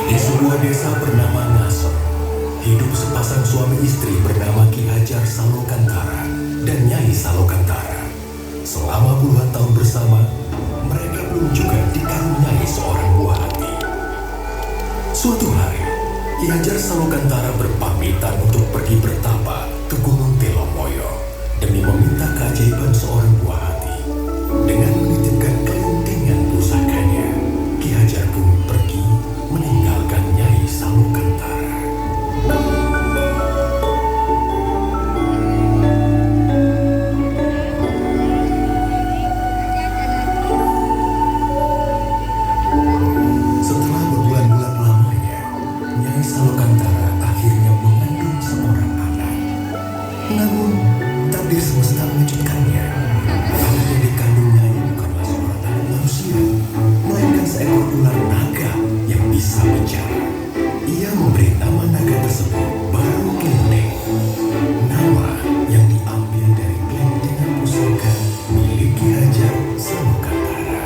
Di sebuah desa bernama Ngasem, hidup sepasang suami istri bernama Ki Hajar Salokantara dan Nyai Salokantara. Selama puluhan tahun bersama, mereka belum juga dikaruniai seorang buah hati. Suatu hari, Ki Hajar Salokantara berpamitan untuk pergi bertapa ke Gunung Telomoyo demi meminta keajaiban seorang buah hati. Dengan menitipkan kelintingan pusakanya, Ki Hajar pun pergi meninggalkan Nyai Salokantara. Setelah berbulan-bulan lamanya, Nyai Salokantara akhirnya mengandung seorang anak. Namun, takdir semesta mengejutkannya. Anak yang dikandungnya bukanlah seorang anak manusia, melainkan seekor ular naga yang bisa bicara. Ia memberi nama naga tersebut Baru Klenteng, nama yang diambil dari kelentengan pusaka milik Ki Hajar Salokantara.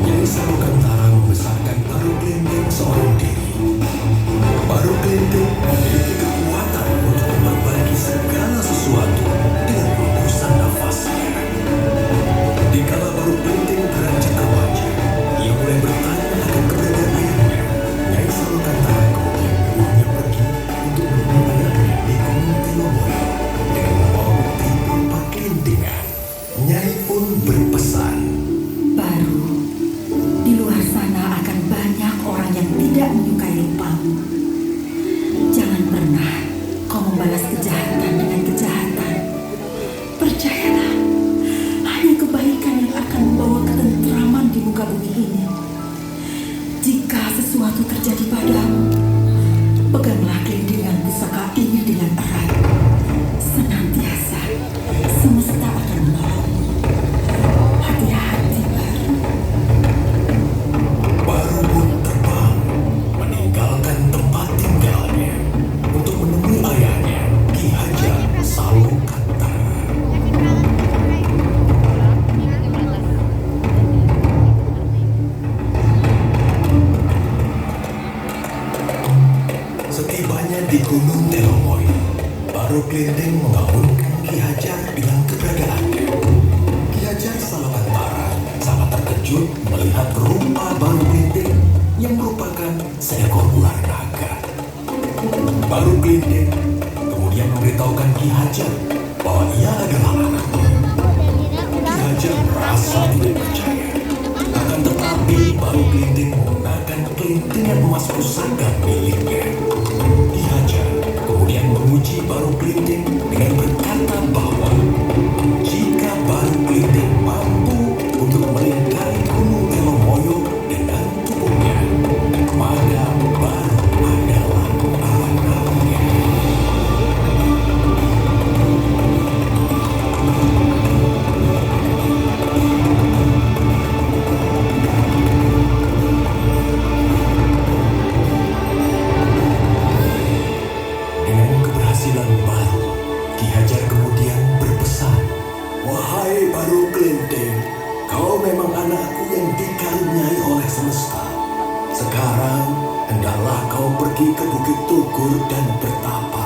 Nyai Salokantara membesarkan Baru Klenteng seorang diri. Baru Klenteng memiliki kekuatan untuk memperbaiki segala sesuatu dengan hembusan nafasnya. Dikala Baru Klenteng beranjak remaja, ia mulai bertanya akan keberadaan ayahnya. Nyai Salokantara kemudian menyuruhnya pergi untuk menemui ayahnya di Gunung Telomoyo dengan membawa bukti berupa kelintingan. Nyai pun berpesan, Baru, di luar sana akan banyak orang yang tidak menyukai rupamu. Jangan pernah kau membalas kejahatan dengan kejahatan. Percayalah, hanya kebaikan yang akan membawa ketentraman di muka bumi ini. Jika sesuatu terjadi padamu, peganglah kelintingan pusaka ini dengan erat. Senantiasa, semesta akan menolongmu. Hati-hati, Baru. Baru pun terbang meninggalkan tempat tinggalnya untuk menemui ayahnya Ki Hajar Salokantara. Setibanya di Gunung Telomoyo, Baru Klenteng mengagunkan Ki Hajar dengan keberadaannya. Ki Hajar Salokantara sangat terkejut melihat rupa Baru Klenteng yang merupakan seekor ular naga. Baru Klenteng kemudian memberitahukan Ki Hajar bahwa ia adalah anaknya. Ki Hajar merasa tidak percaya. Akan tetapi Baru Klenteng menggunakan kelintingan emas pusaka miliknya. Ki Hajar kemudian menguji Baru Klenteng dengan berkata bahwa jika Baru Klenteng mampu untuk melingkari Gunung Telomoyo dengan tubuhnya, maka Baru adalah anaknya. Dengan keberhasilan Baru, Ki Hajar kemudian berpesan, "Wahai Baru Klenteng, kau memang anakku yang dikaruniai oleh semesta. Sekarang, hendaklah kau pergi ke Bukit Tugur dan bertapa.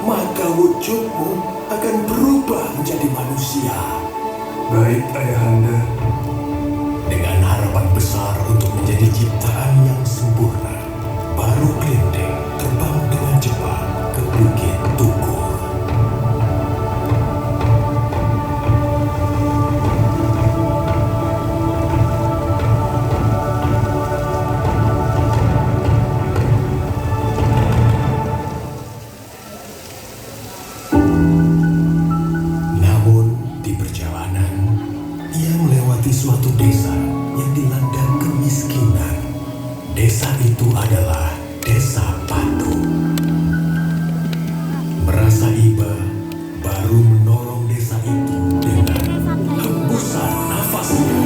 Maka wujudmu akan berubah menjadi manusia." Baik, Ayahanda. Dengan harapan besar untuk menjadi ciptaan yang sempurna, Baru Klenteng terbang dengan cepat ke Bukit Tugur. Namun di perjalanan, ia melewati suatu desa yang dilanda kemiskinan. Desa itu adalah Desa Patu. Merasa iba, Baru menolong desa itu dengan hembusan nafasnya.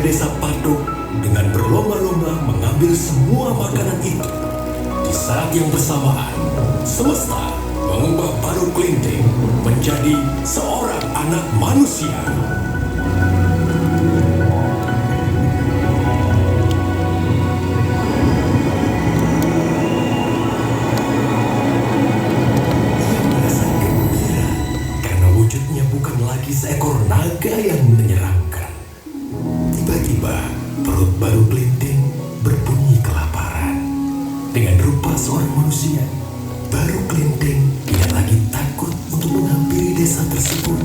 desa Patok dengan berlomba-lomba mengambil semua makanan itu. Di saat yang bersamaan, semesta mengubah Baru Klinting menjadi seorang anak manusia. Ia merasa gembira karena wujudnya bukan lagi seekor naga yang menyeramkan. Tiba-tiba perut Baru Klinting berbunyi kelaparan. Dengan rupa seorang manusia, Baru Klinting tidak lagi takut untuk menghampiri desa tersebut.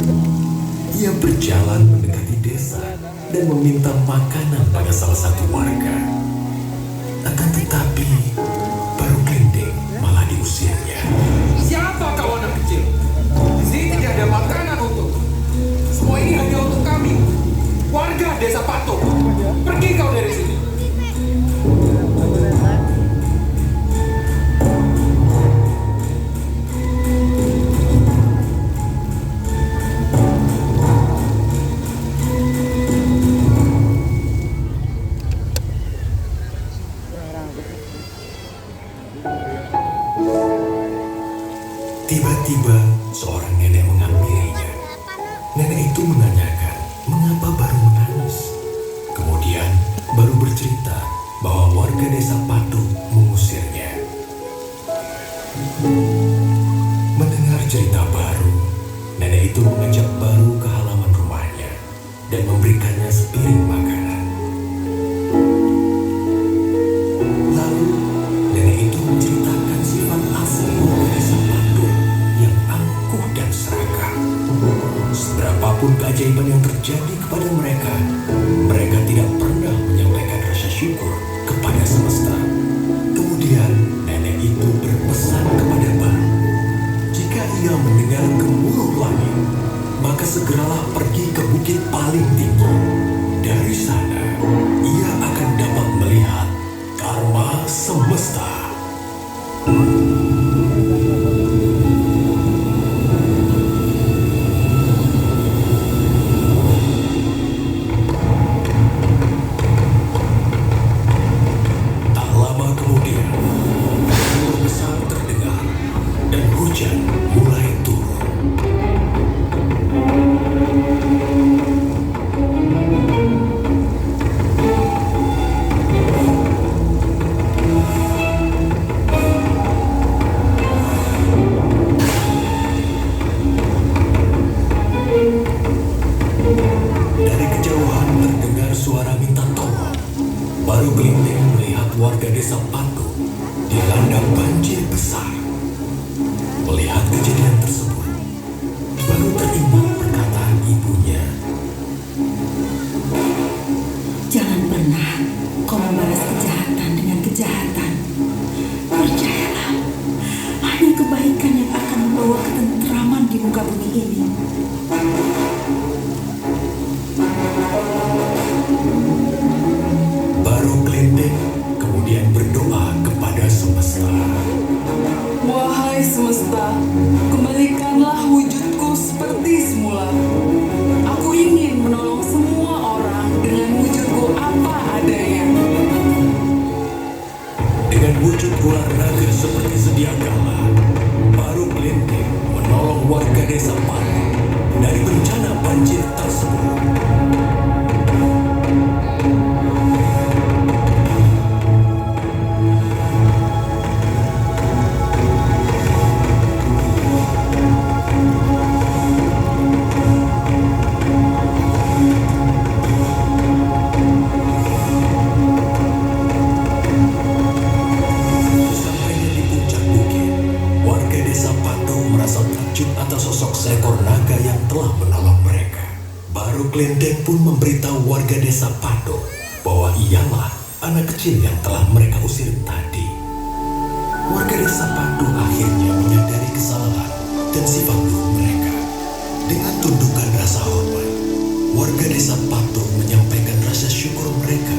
Ia berjalan mendekati desa dan meminta makanan pada salah satu warga. Akan tetapi, Baru Klinting malah diusirnya. Siapa kau anak kecil? Di sini tidak ada makanan untuk. Semua ini hanya untuk kami, warga desa Patok. Pergi kau dari sini. Tiba-tiba seorang nenek menghampirinya. Nenek itu menanyakan mengapa Baru menangis. Kemudian Baru bercerita bahwa warga desa Patok mengusirnya. Mendengar cerita Baru, nenek itu mengajak Baru ke halaman rumahnya dan memberikannya sepiring makanan. Lalu nenek itu menceritakan sifat asli warga desa Patok yang angkuh dan serakah. Seberapapun keajaiban yang terjadi kepada mereka, mereka tidak pernah menyampaikan rasa syukur kepada semesta. Kemudian nenek itu berpesan kepada Baru, jika ia mendengar gemuruh langit, maka segeralah pergi ke bukit paling tinggi. Dari sana, ia akan dapat melihat karma semesta. Tak lama kemudian, gemuruh besar terdengar dan hujan mulai turun. Dari kejauhan terdengar suara minta tolong. Baru Klinting melihat warga desa Patok dilanda banjir besar. Melihat kejadian tersebut, Baru teringat perkataan ibunya. Jangan pernah kau membalas kejahatan dengan kejahatan. Percayalah, hanya kebaikan yang akan membawa ketentraman di muka bumi ini. Baru Klinting kemudian berdoa kepada semesta. Wahai semesta, kembalikanlah wujudku seperti semula. Aku ingin menolong semua orang dengan wujudku apa adanya. Dengan wujud ular naga seperti sedia kala, Baru Klinting menolong warga desa Patok dari bencana banjir tersebut. Sampainya di puncak bukit, warga desa Patok merasa takjub atas sosok seekor naga yang telah menolong mereka. Baru Klinting pun memberitahu warga desa Patok bahwa ialah anak kecil yang telah mereka usir tadi. Warga desa Patok akhirnya menyadari kesalahan dan sifat buruk mereka. Dengan tundukan rasa hormat, warga desa Patok menyampaikan rasa syukur mereka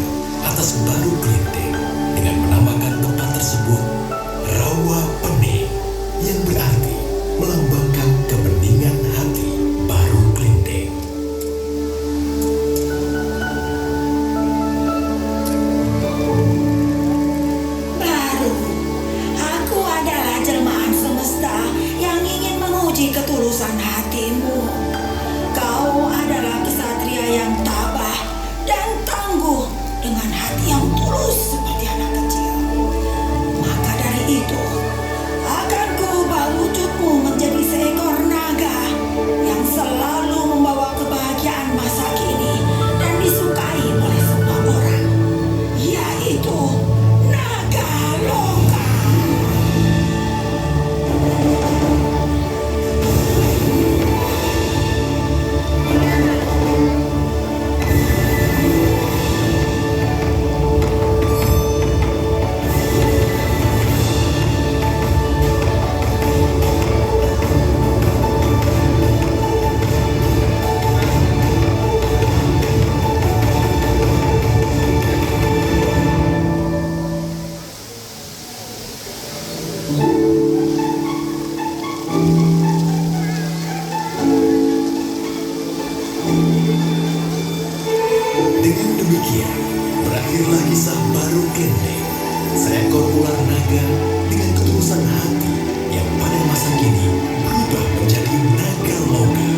atas Baru Klinting dengan menamakan tempat tersebut Rawa Pening, yang berarti melambangkan kebeningan hati Baru Klinting. ketulusan hatimu. Kau adalah kesatria yang tabah dan tangguh dengan hati yang tulus seperti anak kecil. Maka dari itu, akan kuubah wujudmu menjadi seekor naga yang selalu membawa kebahagiaan masa kini dan disukai oleh semua orang, yaitu naga loka. Dengan demikian, berakhirlah kisah baru Klendeng, seekor ular naga dengan ketulusan hati yang pada masa kini berubah menjadi naga loka.